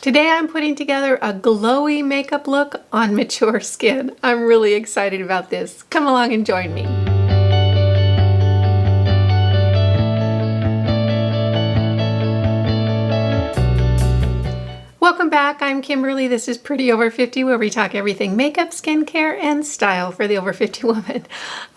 Today I'm putting together a glowy makeup look on mature skin. I'm really excited about this. Come along and join me. Welcome back. I'm Kimberly. This is Pretty Over 50, where we talk everything makeup, skincare, and style for the over 50 woman.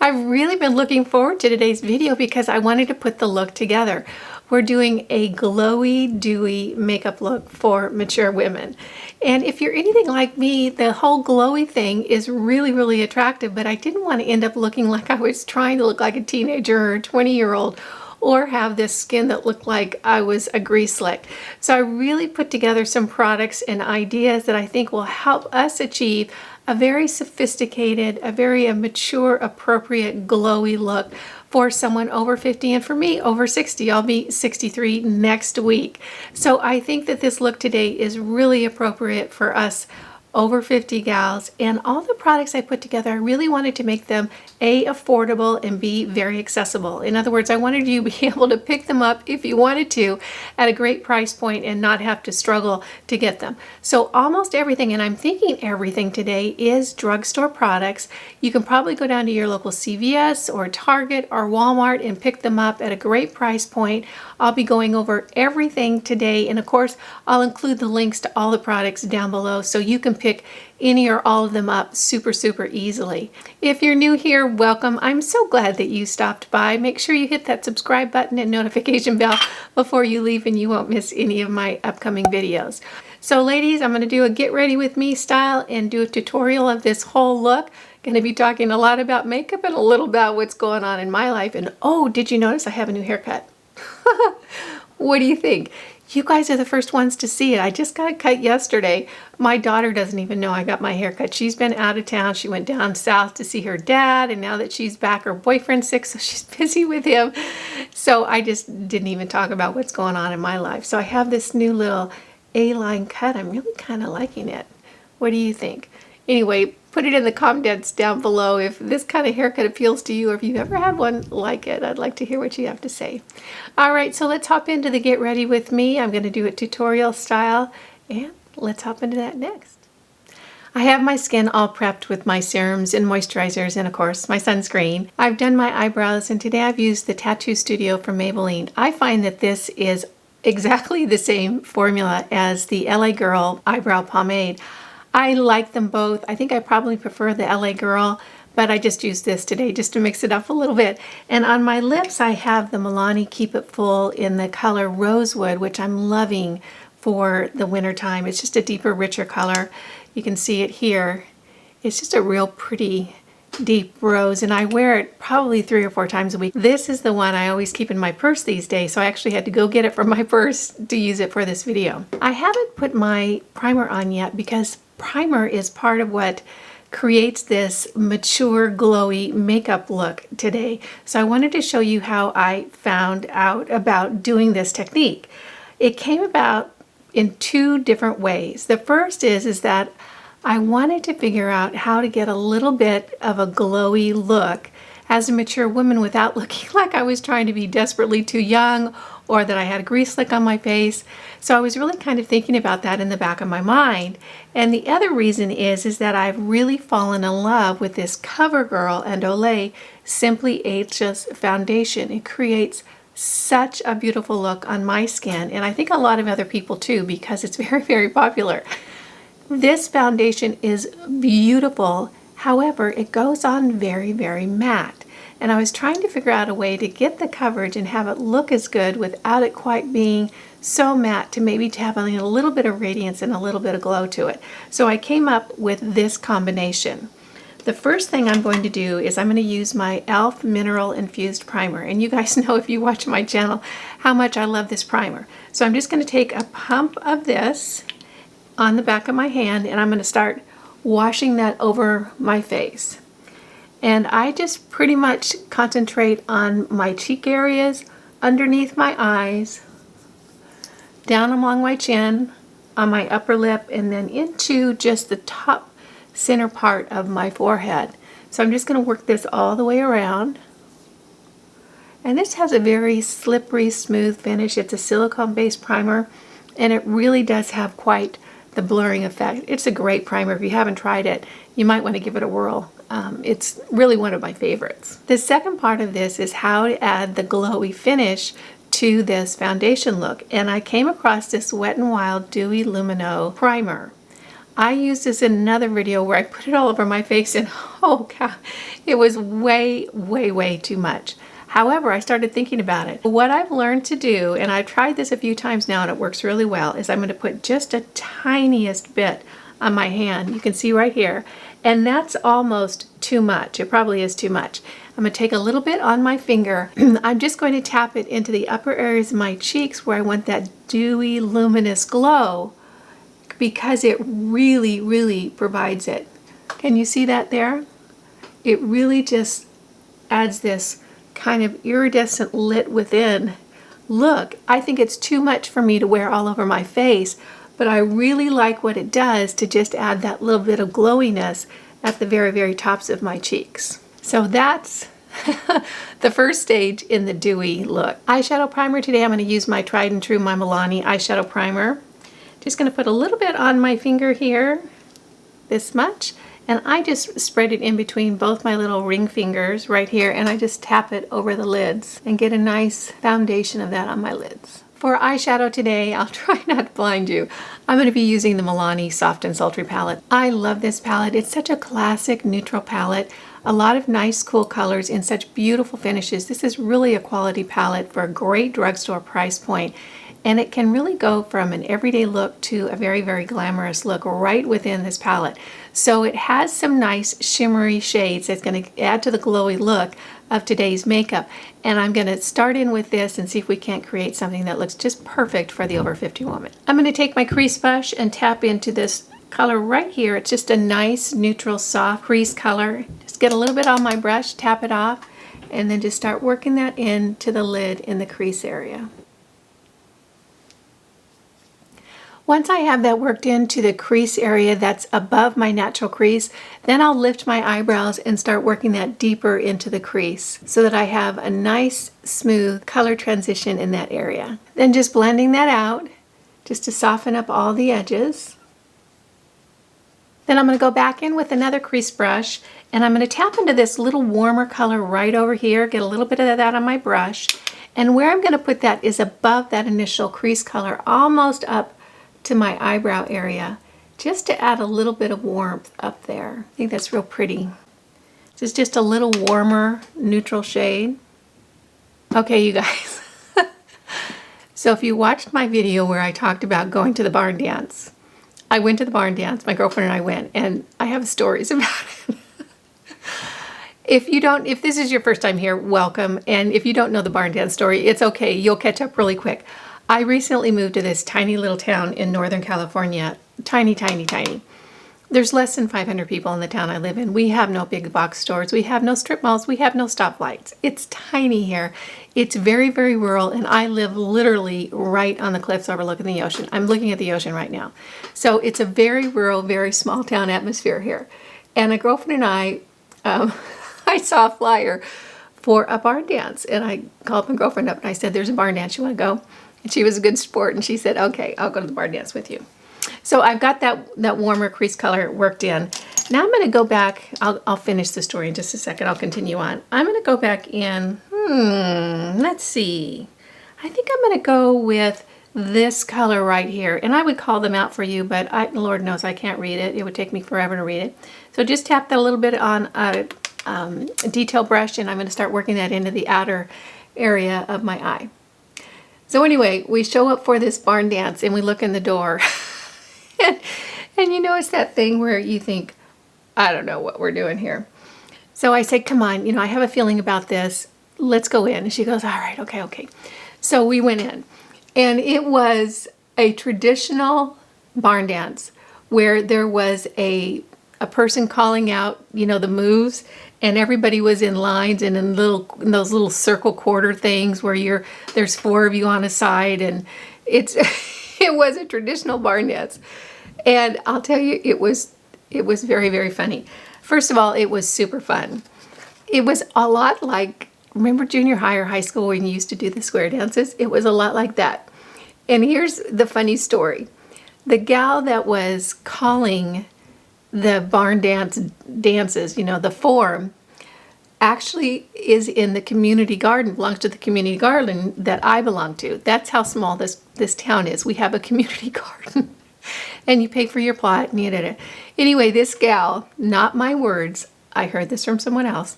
I've really been looking forward to today's video because I wanted to put the look together. We're doing a glowy, dewy makeup look for mature women. And if you're anything like me, the whole glowy thing is really, really attractive, but I didn't want to end up looking like I was trying to look like a teenager or a 20-year-old or have this skin that looked like I was a grease lick. So I really put together some products and ideas that I think will help us achieve a very sophisticated, a very mature, appropriate, glowy look for someone over 50, and for me over 60. I'll be 63 next week. So I think that this look today is really appropriate for us over 50 gals, and all the products I put together, I really wanted to make them A, affordable, and B, very accessible. In other words, I wanted you to be able to pick them up if you wanted to at a great price point and not have to struggle to get them. So almost everything, and I'm thinking everything today, is drugstore products. You can probably go down to your local CVS or Target or Walmart and pick them up at a great price point. I'll be going over everything today, and of course I'll include the links to all the products down below so you can pick any or all of them up super easily. If you're new here, welcome. I'm so glad that you stopped by. Make sure you hit that subscribe button and notification bell before you leave, and you won't miss any of my upcoming videos. So ladies, I'm going to do a get ready with me style and do a tutorial of this whole look. Going to be talking a lot about makeup and a little about what's going on in my life. And oh, did you notice I have a new haircut? What do you think? You guys are the first ones to see it. I just got it cut yesterday. My daughter doesn't even know I got my hair cut. She's been out of town. She went down south to see her dad, and now that she's back, her boyfriend's sick, so she's busy with him. So I just didn't even talk about what's going on in my life. So I have this new little A-line cut. I'm really kind of liking it. What do you think? Anyway, put it in the comments down below if this kind of haircut appeals to you, or if you've ever had one like it. I'd like to hear what you have to say. All right, so let's hop into the get ready with me. I'm going to do it tutorial style, and let's hop into that next. I have my skin all prepped with my serums and moisturizers and of course my sunscreen. I've done my eyebrows, and today I've used the Tattoo Studio from Maybelline. I find that this is exactly the same formula as the LA Girl eyebrow pomade. I like them both. I think I probably prefer the LA Girl, but I just used this today just to mix it up a little bit. And on my lips, I have the Milani Keep It Full in the color Rosewood, which I'm loving for the winter time. It's just a deeper, richer color. You can see it here. It's just a real pretty deep rose, and I wear it probably 3 or 4 times a week. This is the one I always keep in my purse these days, so I actually had to go get it from my purse to use it for this video. I haven't put my primer on yet because primer is part of what creates this mature, glowy makeup look today. So I wanted to show you how I found out about doing this technique. It came about in 2 different ways. The first is that I wanted to figure out how to get a little bit of a glowy look as a mature woman without looking like I was trying to be desperately too young or that I had a grease lick on my face. So I was really kind of thinking about that in the back of my mind. And the other reason is that I've really fallen in love with this CoverGirl and Olay Simply Ageless foundation. It creates such a beautiful look on my skin, and I think a lot of other people too, because it's very popular. This foundation is beautiful. However, it goes on very matte. And I was trying to figure out a way to get the coverage and have it look as good without it quite being so matte, to maybe having a little bit of radiance and a little bit of glow to it. So I came up with this combination. The first thing I'm going to do is I'm going to use my e.l.f. Mineral Infused Primer. And you guys know, if you watch my channel, how much I love this primer. So I'm just going to take a pump of this on the back of my hand, and I'm going to start washing that over my face. And I just pretty much concentrate on my cheek areas, underneath my eyes, down along my chin, on my upper lip, and then into just the top center part of my forehead. So I'm just going to work this all the way around. And this has a very slippery, smooth finish. It's a silicone-based primer. and it really does have quite the blurring effect. It's a great primer. If you haven't tried it, you might want to give it a whirl. It's really one of my favorites. The second part of this is how to add the glowy finish to this foundation look, and I came across this Wet n Wild Dewy Lumino primer. I used this in another video where I put it all over my face, and oh god, it was way too much. However, I started thinking about it. What I've learned to do, and I've tried this a few times now and it works really well, is I'm going to put just a tiniest bit on my hand. You can see right here, and that's almost too much. It probably is too much. I'm going to take a little bit on my finger. I'm just going to tap it into the upper areas of my cheeks where I want that dewy, luminous glow, because it really provides it. Can you see that there? It really just adds this kind of iridescent lit within look. I think it's too much for me to wear all over my face, but I really like what it does to just add that little bit of glowiness at the very tops of my cheeks. So that's the first stage in the dewy look. Eyeshadow primer today, I'm going to use my tried and true Milani eyeshadow primer. Just going to put a little bit on my finger here, this much, and I just spread it in between both my little ring fingers right here, and I just tap it over the lids and get a nice foundation of that on my lids. For eyeshadow today, I'll try not to blind you. I'm going to be using the Milani Soft and Sultry palette. I love this palette. It's such a classic neutral palette. A lot of nice, cool colors in such beautiful finishes. This is really a quality palette for a great drugstore price point. And it can really go from an everyday look to a very glamorous look right within this palette. So it has some nice shimmery shades that's going to add to the glowy look of today's makeup. And I'm going to start in with this and see if we can't create something that looks just perfect for the over 50 woman. I'm going to take my crease brush and tap into this color right here. It's just a nice neutral soft crease color. Just get a little bit on my brush, tap it off, and then just start working that into the lid in the crease area. Once I have that worked into the crease area that's above my natural crease, then I'll lift my eyebrows and start working that deeper into the crease so that I have a nice smooth color transition in that area. Then just blending that out just to soften up all the edges. Then I'm going to go back in with another crease brush, and I'm going to tap into this little warmer color right over here, get a little bit of that on my brush, and where I'm going to put that is above that initial crease color, almost up to my eyebrow area, just to add a little bit of warmth up there. I think that's real pretty. This is just a little warmer neutral shade. Okay, you guys. So if you watched my video where I talked about going to the barn dance, I went to the barn dance, my girlfriend and I went, and I have stories about it. If this is your first time here, welcome. And if you don't know the barn dance story, it's okay. You'll catch up really quick. I recently moved to this tiny little town in Northern California. Tiny. There's less than 500 people in the town I live in. We have no big box stores. We have no strip malls. We have no stoplights. It's tiny here. It's very rural, and I live literally right on the cliffs overlooking the ocean. I'm looking at the ocean right now. So it's a very rural, very small town atmosphere here. And a girlfriend and I, I saw a flyer for a barn dance, and I called my girlfriend up and I said, there's a barn dance, you want to go? And she was a good sport, and she said, okay, I'll go to the barn dance with you. So I've got that warmer crease color worked in. Now I'm going to go back. I'll finish the story in just a second. I'll continue on. I'm going to go back in. Let's see. I think I'm going to go with this color right here. And I would call them out for you, but Lord knows I can't read it. It would take me forever to read it. So just tap that a little bit on a detail brush, and I'm going to start working that into the outer area of my eye. So anyway, we show up for this barn dance, and we look in the door. And you know, it's that thing where you think, I don't know what we're doing here. So I said, come on, I have a feeling about this. Let's go in. And she goes, all right, okay. So we went in, and it was a traditional barn dance where there was a person calling out, the moves, and everybody was in lines and in those little circle quarter things where there's 4 of you on a side, and it was a traditional barn dance. And I'll tell you, it was very funny. First of all, it was super fun. It was a lot like, remember junior high or high school when you used to do the square dances? It was a lot like that. And here's the funny story. The gal that was calling the barn dances, you know, the form, actually is in the community garden, belongs to the community garden that I belong to. That's how small this town is. We have a community garden. And you pay for your plot and you did it. Anyway, this gal, not my words, I heard this from someone else.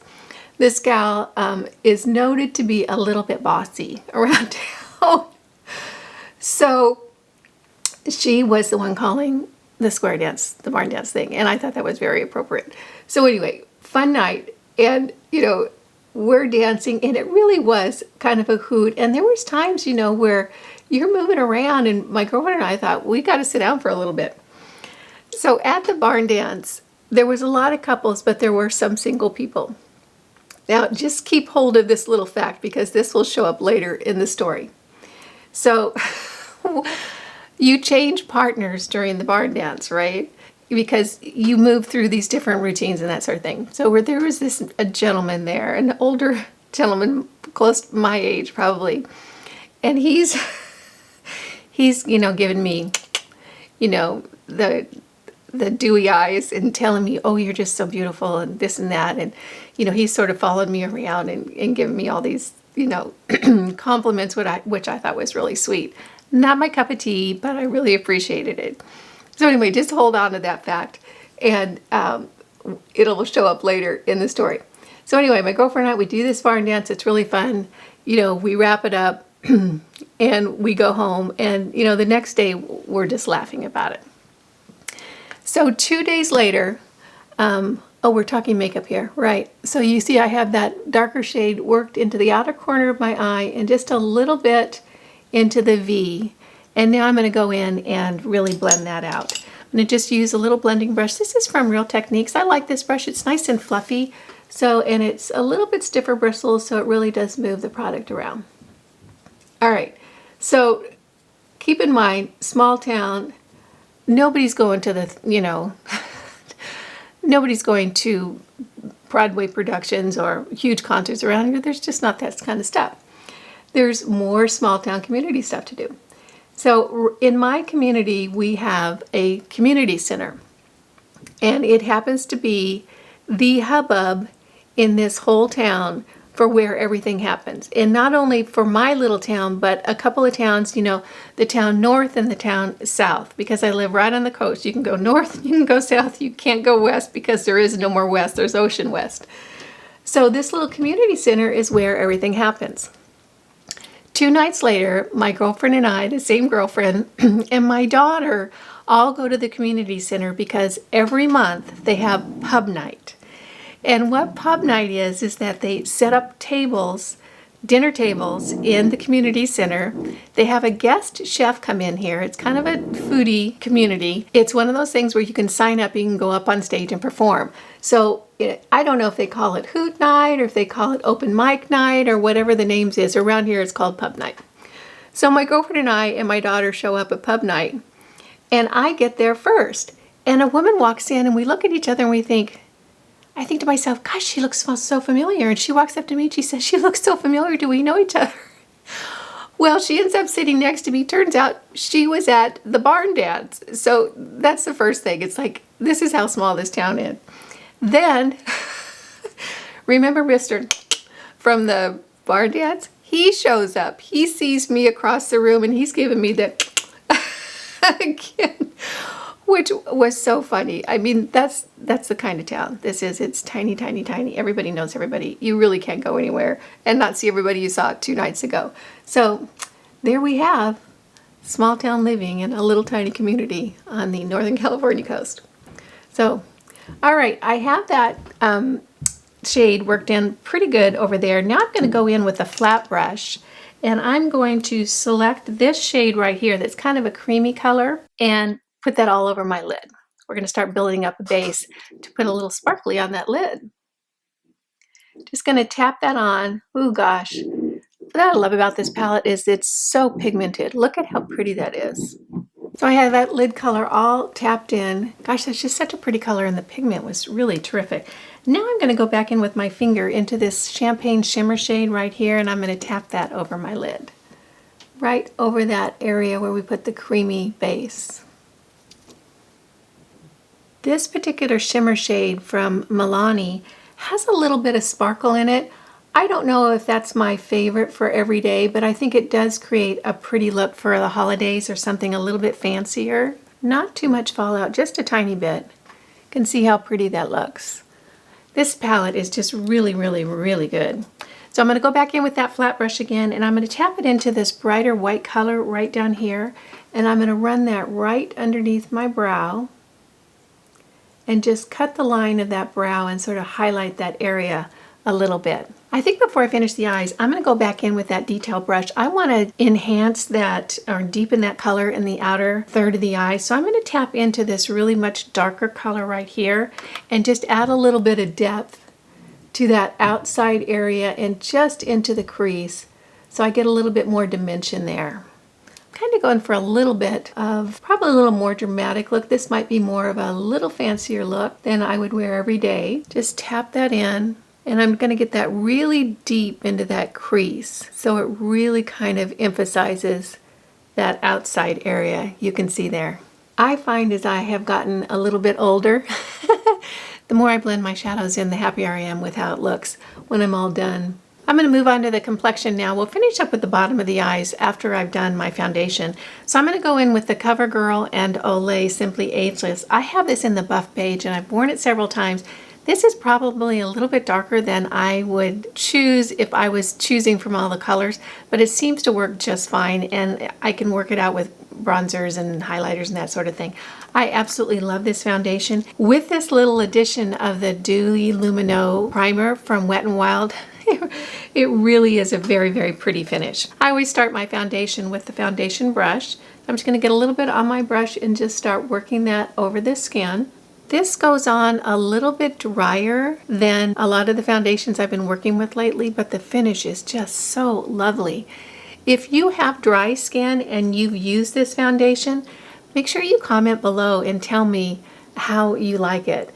This gal is noted to be a little bit bossy around town. So she was the one calling the square dance, the barn dance thing. And I thought that was very appropriate. So anyway, fun night. And, you know, we're dancing and it really was kind of a hoot. And there was times, you know, where you're moving around and my girlfriend and I thought, we got to sit down for a little bit. So at the barn dance, there was a lot of couples, but there were some single people. Now, just keep hold of this little fact because this will show up later in the story. So you change partners during the barn dance, right? Because you move through these different routines and that sort of thing. So where there was a gentleman there, an older gentleman, close to my age probably, and he's you know, giving me, you know, the dewy eyes and telling me, oh, you're just so beautiful and this and that. And, you know, he sort of followed me around and giving me all these, you know, compliments, which I thought was really sweet. Not my cup of tea, but I really appreciated it. So anyway, just hold on to that fact and it'll show up later in the story. So anyway, my girlfriend and I, we do this barn dance. It's really fun. You know, we wrap it up and we go home and, you know, the next day we're just laughing about it. So 2 days later, oh, we're talking makeup here, right? So you see I have that darker shade worked into the outer corner of my eye and just a little bit into the V. And now I'm going to go in and really blend that out. I'm going to just use a little blending brush. This is from Real Techniques. I like this brush. It's nice and fluffy. So, and it's a little bit stiffer bristles, so it really does move the product around. All right. So keep in mind, small town, nobody's going to the, you know, nobody's going to Broadway productions or huge concerts around here. There's just not that kind of stuff. There's more small town community stuff to do. So in my community, we have a community center, and it happens to be the hubbub in this whole town for where everything happens. And not only for my little town, but a couple of towns, you know, the town north and the town south, because I live right on the coast. You can go north, you can go south, you can't go west because there is no more west, there's ocean west. So this little community center is where everything happens. 2 nights later, my girlfriend and I, the same girlfriend, and my daughter all go to the community center because every month they have pub night. And what pub night is that they set up tables, dinner tables in the community center. They have a guest chef come in here. It's kind of a foodie community. It's one of those things where you can sign up, you can go up on stage and perform. So I don't know if they call it Hoot Night or if they call it Open Mic Night or whatever the names is. Around here it's called Pub Night. So my girlfriend and I and my daughter show up at Pub Night and I get there first. And a woman walks in and we look at each other and I think to myself, gosh, she looks so familiar. And she walks up to me and she says, she looks so familiar. Do we know each other? Well, she ends up sitting next to me. Turns out she was at the barn dance. So that's the first thing. It's like, this is how small this town is. Then, remember Mr. from the barn dance? He shows up. He sees me across the room and he's giving me the again, which was so funny. I mean, that's the kind of town this is. It's tiny, tiny, tiny. Everybody knows everybody. You really can't go anywhere and not see everybody you saw 2 nights ago. So there we have small town living in a little tiny community on the Northern California coast. So, all right, I have that shade worked in pretty good over there. Now I'm going to go in with a flat brush and I'm going to select this shade right here that's kind of a creamy color and put that all over my lid. We're going to start building up a base to put a little sparkly on that lid. Just going to tap that on. Oh gosh. What I love about this palette is it's so pigmented. Look at how pretty that is. So I have that lid color all tapped in. Gosh, that's just such a pretty color and the pigment was really terrific. Now I'm going to go back in with my finger into this champagne shimmer shade right here and I'm going to tap that over my lid. right over that area where we put the creamy base. This particular shimmer shade from Milani has a little bit of sparkle in it. I don't know if that's my favorite for every day, but I think it does create a pretty look for the holidays or something a little bit fancier. Not too much fallout, just a tiny bit. You can see how pretty that looks. This palette is just really, really, really good. So I'm going to go back in with that flat brush again, and I'm going to tap it into this brighter white color right down here, and I'm going to run that right underneath my brow and just cut the line of that brow and sort of highlight that area a little bit. I think before I finish the eyes, I'm going to go back in with that detail brush. I want to enhance that or deepen that color in the outer third of the eye. So I'm going to tap into this really much darker color right here and just add a little bit of depth to that outside area and just into the crease so I get a little bit more dimension there. Kind of going for a little bit of probably a little more dramatic look. This might be more of a little fancier look than I would wear every day. Just tap that in, and I'm going to get that really deep into that crease so it really kind of emphasizes that outside area you can see there. I find as I have gotten a little bit older, the more I blend my shadows in, the happier I am with how it looks when I'm all done. I'm going to move on to the complexion now. We'll finish up with the bottom of the eyes after I've done my foundation. So I'm going to go in with the CoverGirl and Olay Simply Ageless. I have this in the buff beige and I've worn it several times. This is probably a little bit darker than I would choose if I was choosing from all the colors, but it seems to work just fine, and I can work it out with bronzers and highlighters and that sort of thing. I absolutely love this foundation. With this little addition of the Dewy Lumino primer from Wet n Wild, it really is a very, very pretty finish. I always start my foundation with the foundation brush. I'm just going to get a little bit on my brush and just start working that over the skin. This goes on a little bit drier than a lot of the foundations I've been working with lately, but the finish is just so lovely. If you have dry skin and you've used this foundation, make sure you comment below and tell me how you like it.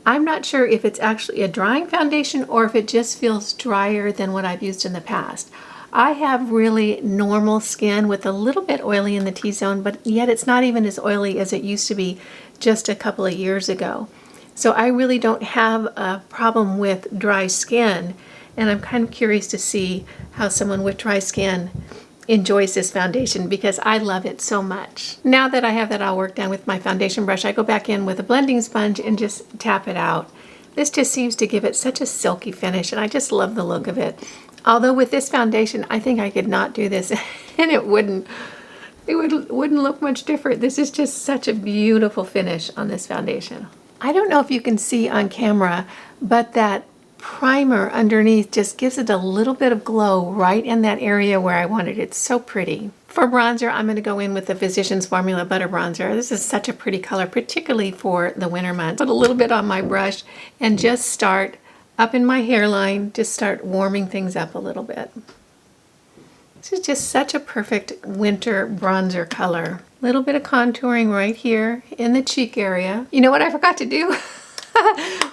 I'm not sure if it's actually a drying foundation or if it just feels drier than what I've used in the past. I have really normal skin with a little bit oily in the T-zone, but yet it's not even as oily as it used to be just a couple of years ago. So I really don't have a problem with dry skin, and I'm kind of curious to see how someone with dry skin enjoys this foundation because I love it so much. Now that I have that all worked out with my foundation brush, I go back in with a blending sponge and just tap it out. This just seems to give it such a silky finish, and I just love the look of it. Although with this foundation, I think I could not do this and it wouldn't look much different. This is just such a beautiful finish on this foundation. I don't know if you can see on camera, but that primer underneath just gives it a little bit of glow right in that area where I want it. It's so pretty. For bronzer, I'm going to go in with the Physicians Formula Butter Bronzer. This is such a pretty color, particularly for the winter months. Put a little bit on my brush and just start up in my hairline, just start warming things up a little bit. This is just such a perfect winter bronzer color. Little bit of contouring right here in the cheek area. You know what I forgot to do?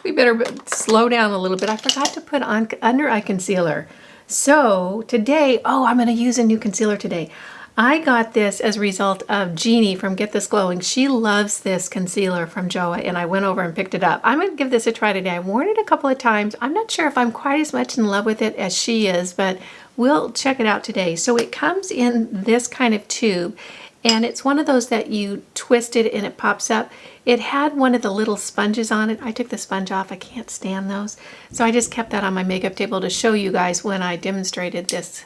We better slow down a little bit. I forgot to put on under eye concealer. So today, I'm going to use a new concealer today. I got this as a result of Jeannie from Get This Glowing. She loves this concealer from Joa, and I went over and picked it up. I'm going to give this a try today. I've worn it a couple of times. I'm not sure if I'm quite as much in love with it as she is, but we'll check it out today. So it comes in this kind of tube, and it's one of those that you twist it and it pops up. It had one of the little sponges on it. I took the sponge off. I can't stand those. So I just kept that on my makeup table to show you guys when I demonstrated this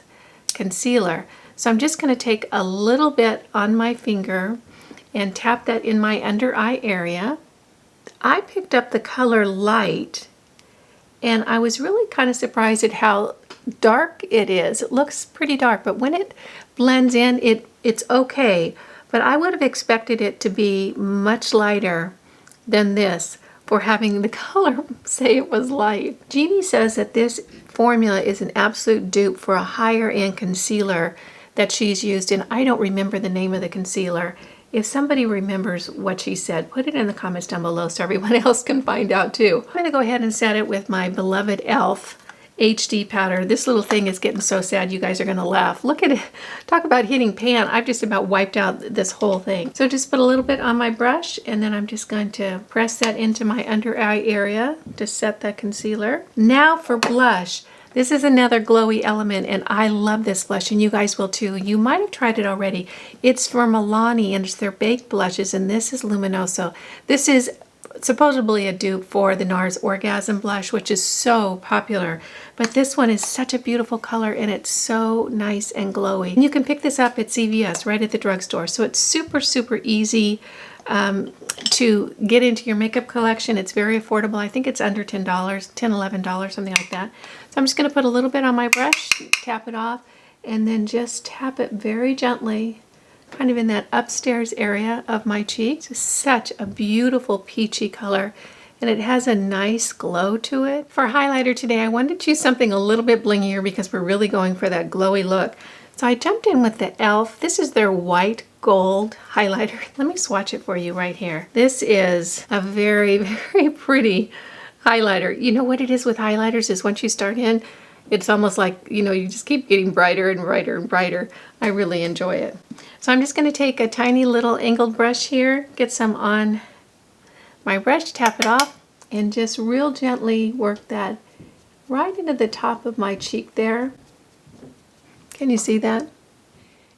concealer. So I'm just going to take a little bit on my finger and tap that in my under eye area. I picked up the color Light, and I was really kind of surprised at how dark it is. It looks pretty dark, but when it blends in, it's okay. But I would have expected it to be much lighter than this for having the color say it was light. Jeannie says that this formula is an absolute dupe for a higher end concealer that she's used, and I don't remember the name of the concealer. If somebody remembers what she said, put it in the comments down below so everyone else can find out too. I'm going to go ahead and set it with my beloved e.l.f. HD powder. This little thing is getting so sad you guys are gonna laugh. Look at it. Talk about hitting pan. I've just about wiped out this whole thing. So just put a little bit on my brush, and then I'm just going to press that into my under eye area to set that concealer. Now for blush. This is another glowy element, and I love this blush, and you guys will too. You might have tried it already. It's from Milani, and it's their baked blushes, and this is Luminoso. This is supposedly a dupe for the NARS Orgasm blush, which is so popular. But this one is such a beautiful color, and it's so nice and glowy. And you can pick this up at CVS, right at the drugstore. So it's super, super easy to get into your makeup collection. It's very affordable. I think it's under $10, $10, $11, something like that. So I'm just going to put a little bit on my brush, tap it off, and then just tap it very gently, kind of in that upstairs area of my cheek. It's such a beautiful peachy color, and it has a nice glow to it. For highlighter today, I wanted to choose something a little bit blingier because we're really going for that glowy look. So I jumped in with the e.l.f. This is their white gold highlighter. Let me swatch it for you right here. This is a very, very pretty highlighter. You know what it is with highlighters is once you start in, it's almost like, you know, you just keep getting brighter and brighter and brighter. I really enjoy it. So I'm just going to take a tiny little angled brush here, get some on my brush, tap it off, and just real gently work that right into the top of my cheek there. Can you see that?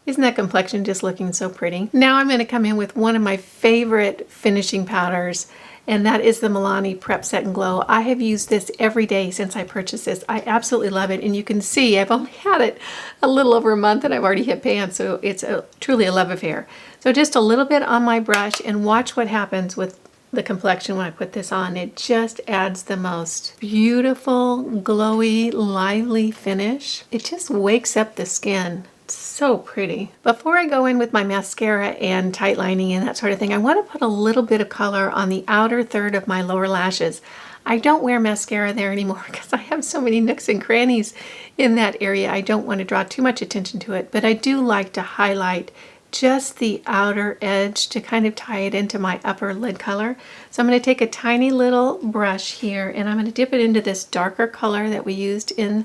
Isn't that complexion just looking so pretty? Now I'm going to come in with one of my favorite finishing powders, and that is the Milani Prep Set and Glow. I have used this every day since I purchased this. I absolutely love it, and you can see I've only had it a little over a month and I've already hit pan, so it's truly a love affair. So just a little bit on my brush, and watch what happens with the complexion when I put this on. It just adds the most beautiful, glowy, lively finish. It just wakes up the skin. It's so pretty. Before I go in with my mascara and tight lining and that sort of thing, I want to put a little bit of color on the outer third of my lower lashes. I don't wear mascara there anymore because I have so many nooks and crannies in that area. I don't want to draw too much attention to it, but I do like to highlight just the outer edge to kind of tie it into my upper lid color. So I'm going to take a tiny little brush here, and I'm going to dip it into this darker color that we used in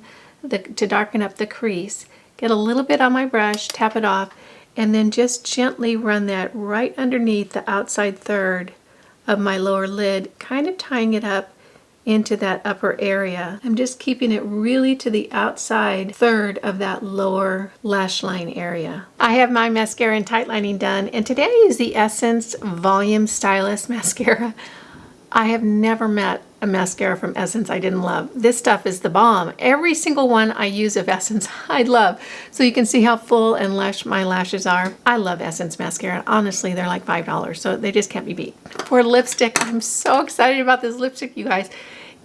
to darken up the crease. Get a little bit on my brush, tap it off, and then just gently run that right underneath the outside third of my lower lid, kind of tying it up into that upper area. I'm just keeping it really to the outside third of that lower lash line area. I have my mascara and tight lining done, and today I use the Essence Volume Stylist Mascara. I have never met a mascara from Essence I didn't love. This stuff is the bomb. Every single one I use of Essence I love. So you can see how full and lush my lashes are. I love Essence mascara. Honestly, they're like $5, so they just can't be beat. For lipstick, I'm so excited about this lipstick, you guys.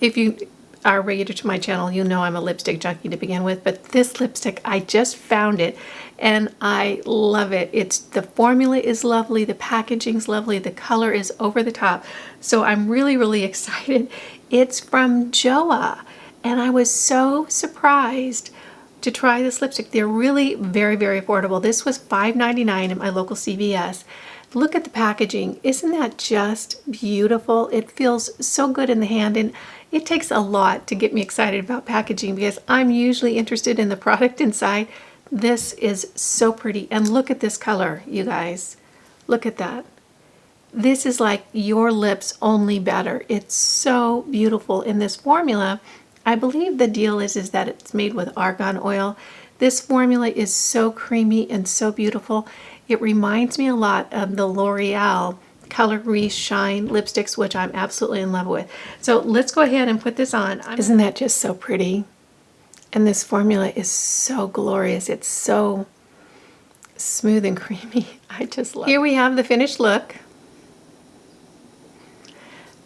If you are regular to my channel, you know I'm a lipstick junkie to begin with, but this lipstick, I just found it and I love it. The formula is lovely, the packaging's lovely, the color is over the top. So I'm really, really excited. It's from Joa, and I was so surprised to try this lipstick. They're really very, very affordable. This was $5.99 at my local CVS. Look at the packaging. Isn't that just beautiful? It feels so good in the hand, and it takes a lot to get me excited about packaging because I'm usually interested in the product inside. This is so pretty, and look at this color, you guys. Look at that. This is like your lips, only better. It's so beautiful in this formula. I believe the deal is that it's made with argan oil. This formula is so creamy and so beautiful. It reminds me a lot of the L'Oreal Color Re Shine lipsticks, which I'm absolutely in love with. So let's go ahead and put this on. Isn't that just so pretty? And this formula is so glorious. It's so smooth and creamy. I just love it. Here we have the finished look.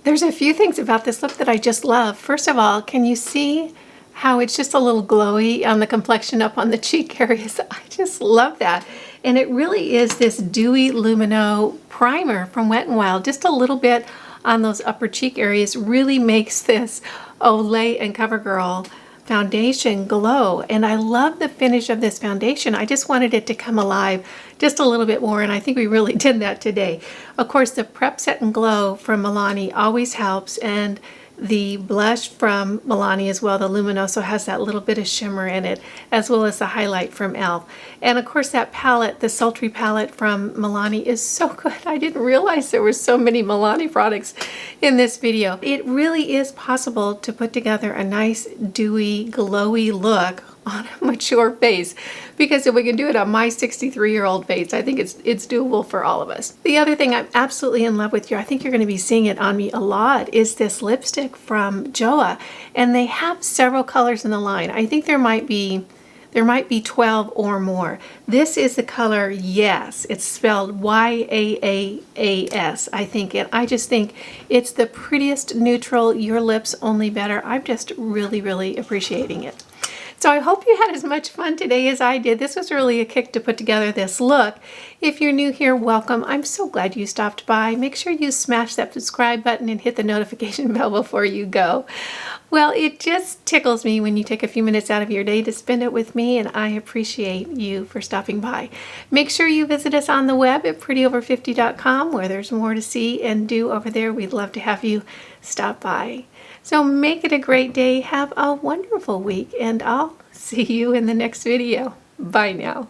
There's a few things about this look that I just love. First of all, can you see how it's just a little glowy on the complexion up on the cheek areas? I just love that. And it really is this dewy lumino primer from Wet n Wild. Just a little bit on those upper cheek areas really makes this Olay and CoverGirl foundation glow. And I love the finish of this foundation. I just wanted it to come alive just a little bit more, and I think we really did that today. Of course, the Prep Set and Glow from Milani always helps, and the blush from Milani as well. The Luminoso has that little bit of shimmer in it, as well as the highlight from e.l.f. And of course that palette, the Sultry palette from Milani, is so good. I didn't realize there were so many Milani products in this video. It really is possible to put together a nice dewy, glowy look on a mature face, because if we can do it on my 63-year-old face, I think it's doable for all of us. The other thing I'm absolutely in love with here, I think you're going to be seeing it on me a lot, is this lipstick from Joa, and they have several colors in the line. I think there might be 12 or more. This is the color Yes. It's spelled Y-A-A-A-S, I think. And I just think it's the prettiest neutral, your lips only better. I'm just really, really appreciating it. So I hope you had as much fun today as I did. This was really a kick to put together this look. If you're new here, welcome. I'm so glad you stopped by. Make sure you smash that subscribe button and hit the notification bell before you go. Well, it just tickles me when you take a few minutes out of your day to spend it with me, and I appreciate you for stopping by. Make sure you visit us on the web at prettyover50.com, where there's more to see and do over there. We'd love to have you stop by. So make it a great day. Have a wonderful week, and I'll see you in the next video. Bye now.